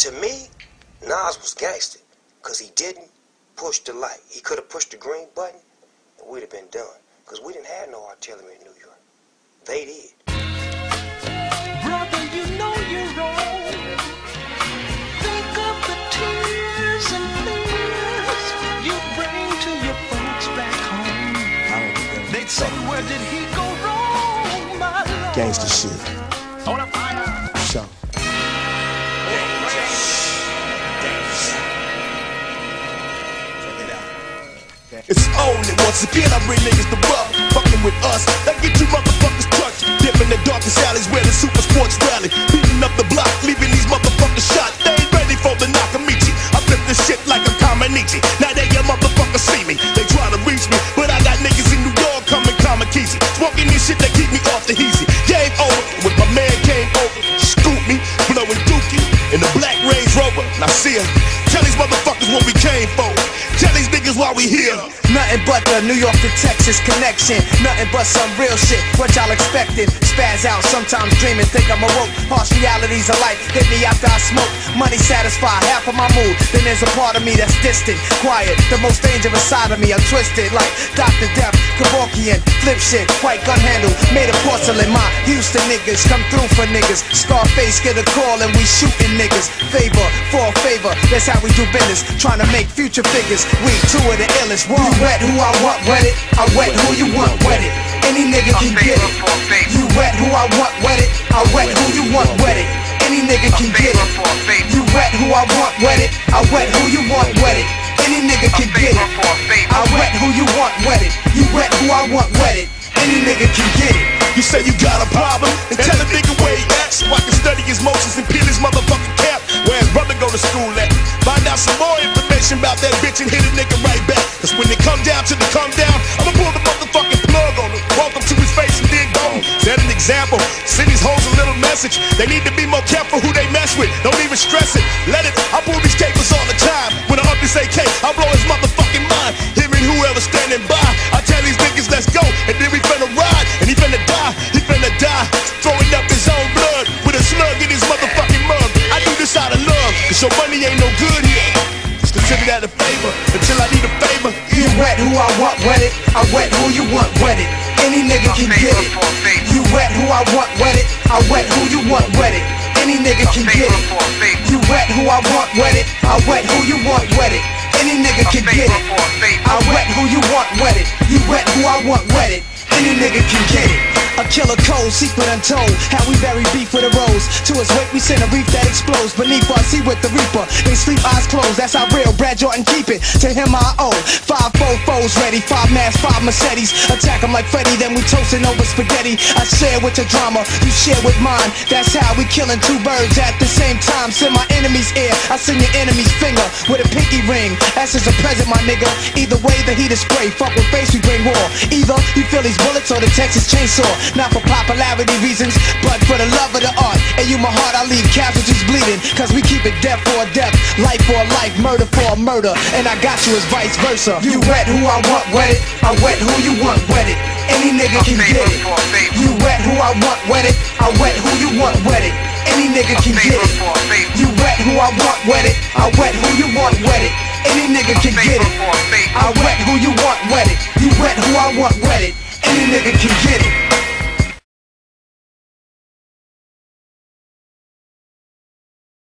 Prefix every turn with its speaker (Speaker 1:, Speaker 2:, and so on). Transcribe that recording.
Speaker 1: to me, Nas was gangster, because he didn't push the light. He could have pushed the green button, and we'd have been done, because we didn't have no artillery in New York. They did.
Speaker 2: Brother, you know you're wrong. Think of the tears and fears you bring to your folks back home. They'd say, where did he go wrong, my Lord?
Speaker 3: Gangsta shit.
Speaker 2: On a fire.
Speaker 3: Sure.
Speaker 4: It's only once again I bring niggas to rough, fucking with us. That get you motherfuckers touched. Dip in the darkest alleys where the super sports rally. Beating up the block, leaving these motherfuckers shot. They ain't ready for the Nakamichi. I flip this shit like a Kamanichi. Now they your motherfuckers see me. They try to reach me, but I got niggas in New York coming Kamakizi. Smoking this shit that keep me off the heezy. Game over, when my man came over, scoop me, blowing dookie in the black Range Rover. Now see ya. Tell these motherfuckers what we came for. Tell these niggas why we here.
Speaker 5: Nothing but the New York to Texas connection. Nothing but some real shit, what y'all expected. Spaz out, sometimes dreaming, think I'm awoke. Harsh realities of life hit me after I smoke. Money satisfy half of my mood. Then there's a part of me that's distant, quiet. The most dangerous side of me, I'm twisted like Dr. Death, Kevorkian, flip shit, white gun handle, made of porcelain. My Houston niggas come through for niggas. Scarface get a call and we shooting niggas. Favor for a favor, that's how we do business. Trying to make future figures. We two of the illest. You wet who I want wet it. I wet who you want wet it. Any nigga can get it. You wet who I want wet it. I wet who you want wet it. Any nigga can get it. You wet who I want wet it. I wet who you want wet it. Any nigga can get it. I wet who you want wet it. You wet who I want wet it. Any nigga can get it.
Speaker 4: You say you got a problem, and tell a nigga where he at, so I can study his motions and peel his motherfucking cap. Where his brother go to school at. Find out some more information about that bitch and hit a nigga right back. Cause when it come down to the come down, I'ma pull the motherfucking plug on him. Walk up to his face and then go. Set an example, send these hoes a little message. They need to be more careful who they mess with. Don't even stress it, let it. I pull these capers all the time. When I up this AK, I blow his motherfucking mind. Him and whoever's standing by. I tell these niggas let's go, and then we finna ride. And he finna die, he finna die. Throwing up his own blood with a slug in his motherfucking mug. I do this out of love, cause your money ain't no good here. Just consider that a favor, until I need a favor.
Speaker 5: You wet who I want wet it. I wet who you want wet it. Any nigga can get it. You wet who I want wet it. I wet who you want wet it. Any nigga can get it. You wet who I want wet it. I wet who you want wet it. Any nigga can get it. I wet who you want wet it. You wet who I want wet it. Any nigga can get it. A killer code, secret untold. How we bury beef with a rose. To his wake we send a reef that explodes. Beneath us he with the reaper. They sleep eyes closed, that's how real. Brad Jordan keep it, to him I owe. 5 foes ready, 5 masks, 5 Mercedes. Attack him like Freddy, then we toasting over spaghetti. I share with your drama, you share with mine. That's how we killing 2 birds at the same time. Send my enemy's ear, I send your enemy's finger with a pinky ring. That's just a present, my nigga. Either way the heat is spray, fuck with face we bring war. Either you feel these bullets or the Texas chainsaw. Not for popularity reasons, but for the love of the art. And you my heart, I leave casualties bleeding. Cause we keep it death for a death, life for a life, murder for a murder. And I got you as vice versa. You wet who I want wet it. I wet who you want wet it. Any nigga can get it. You wet who I want wet it. I wet who you want wet it. Any nigga can get it. You wet who I want wet it. I wet who you want wet it. Any nigga can get it. I wet who you want wet it. You wet who I want wet it. Any nigga can get it.